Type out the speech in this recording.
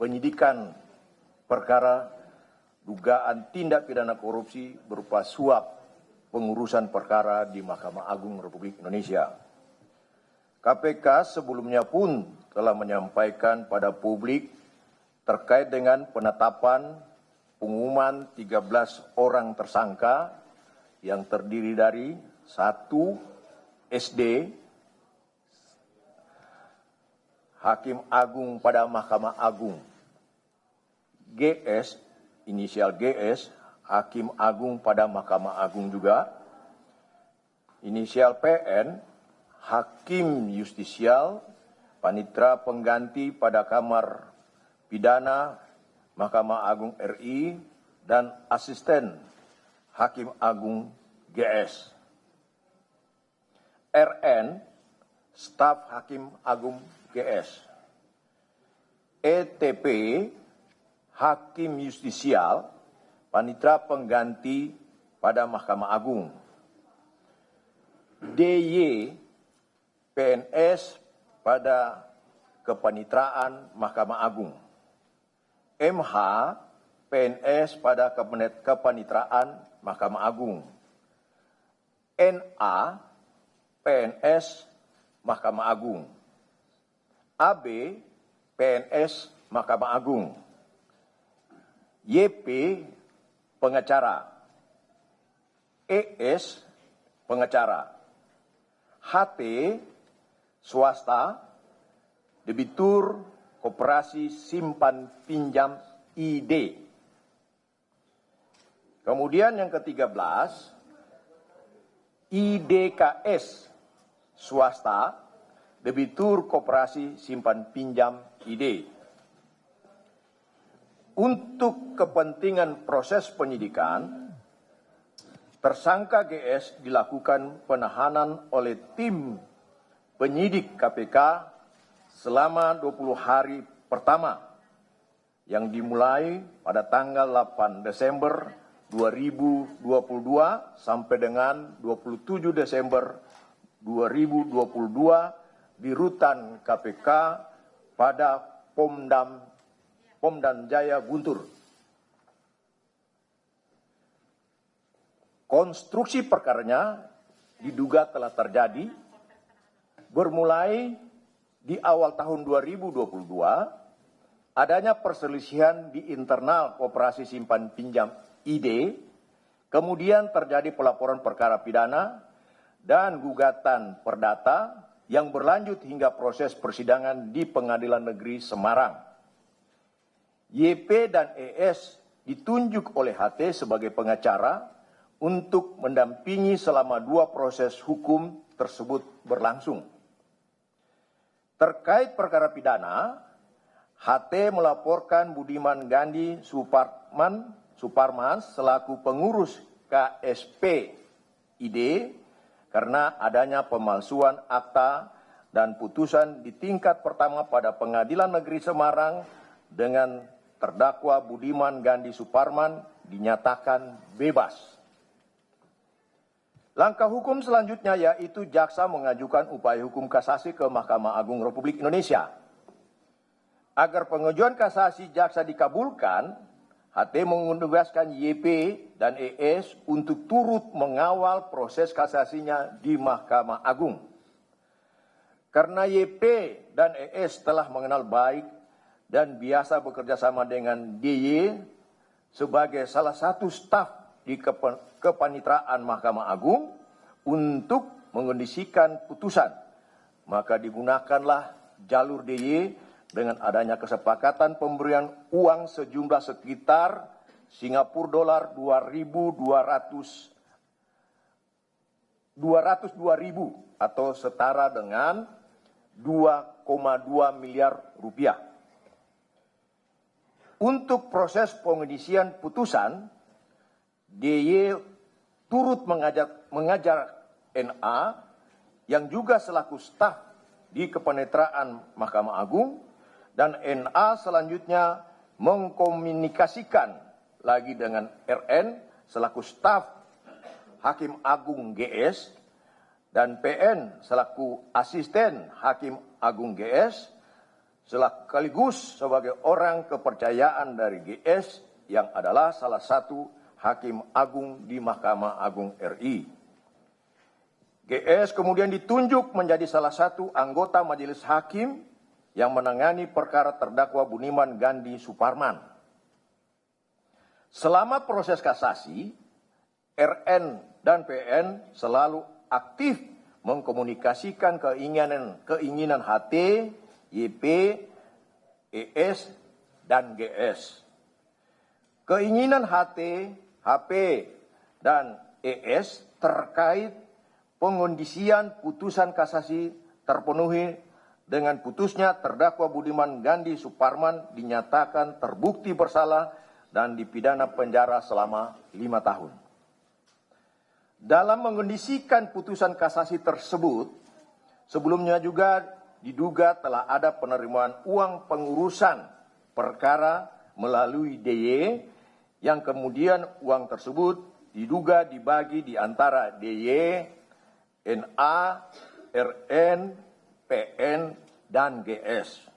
penyidikan perkara dugaan tindak pidana korupsi berupa suap pengurusan perkara di Mahkamah Agung Republik Indonesia. KPK sebelumnya pun telah menyampaikan pada publik terkait dengan penetapan pengumuman 13 orang tersangka yang terdiri dari 1 SD, Hakim Agung pada Mahkamah Agung, GS, inisial GS, Hakim Agung pada Mahkamah Agung juga, inisial PN, Hakim Justisial, Panitera Pengganti pada Kamar Pidana Mahkamah Agung RI, dan Asisten Hakim Agung GS. RN, Staf Hakim Agung GS. ETP, Hakim Justisial, Panitera Pengganti pada Mahkamah Agung. DY, PNS pada Kepanitraan Mahkamah Agung. MH, PNS pada Kepanitraan Mahkamah Agung. NA, PNS Mahkamah Agung. AB, PNS Mahkamah Agung. YP, pengacara. ES, pengacara. HT, swasta, debitur koperasi simpan pinjam ID. Kemudian yang ke-13, IDKS, swasta, debitur koperasi simpan pinjam ID. Untuk kepentingan proses penyidikan, tersangka GS dilakukan penahanan oleh tim penyidik KPK selama 20 hari pertama yang dimulai pada tanggal 8 Desember 2022 sampai dengan 27 Desember 2022 di rutan KPK pada Pom dan Jaya Guntur. Konstruksi perkaranya diduga telah terjadi bermulai di awal tahun 2022 adanya perselisihan di internal Koperasi Simpan Pinjam ID, kemudian terjadi pelaporan perkara pidana dan gugatan perdata yang berlanjut hingga proses persidangan di Pengadilan Negeri Semarang. YP dan ES ditunjuk oleh HT sebagai pengacara untuk mendampingi selama 2 proses hukum tersebut berlangsung. Terkait perkara pidana, HT melaporkan Budiman Gandhi Suparman selaku pengurus KSP ID karena adanya pemalsuan akta dan putusan di tingkat pertama pada Pengadilan Negeri Semarang dengan terdakwa Budiman Gandhi Suparman dinyatakan bebas. Langkah hukum selanjutnya yaitu jaksa mengajukan upaya hukum kasasi ke Mahkamah Agung Republik Indonesia. Agar pengajuan kasasi jaksa dikabulkan, HT menugaskan YP dan ES untuk turut mengawal proses kasasinya di Mahkamah Agung. Karena YP dan ES telah mengenal baik dan biasa bekerja sama dengan DY sebagai salah satu staf di Kepanitraan Mahkamah Agung untuk mengondisikan putusan, maka digunakanlah jalur DY dengan adanya kesepakatan pemberian uang sejumlah sekitar Singapura dolar 202.000 atau setara dengan 2,2 miliar rupiah. Untuk proses pengondisian putusan, DY turut mengajar NA yang juga selaku staf di Kepanitraan Mahkamah Agung, dan NA selanjutnya mengkomunikasikan lagi dengan RN selaku staf Hakim Agung GS dan PN selaku asisten Hakim Agung GS sekaligus sebagai orang kepercayaan dari GS yang adalah salah satu Hakim Agung di Mahkamah Agung RI. GS kemudian ditunjuk menjadi salah satu anggota Majelis Hakim yang menangani perkara terdakwa Budiman Gandhi Suparman. Selama proses kasasi, RN dan PN selalu aktif mengkomunikasikan keinginan HT, YP, ES, dan GS. Keinginan HT, HP, dan ES terkait pengondisian putusan kasasi terpenuhi dengan putusnya terdakwa Budiman Gandhi Suparman dinyatakan terbukti bersalah dan dipidana penjara selama 5 tahun. Dalam mengondisikan putusan kasasi tersebut, sebelumnya juga diduga telah ada penerimaan uang pengurusan perkara melalui DY yang kemudian uang tersebut diduga dibagi di antara DY, NA, RN, PN, dan GS.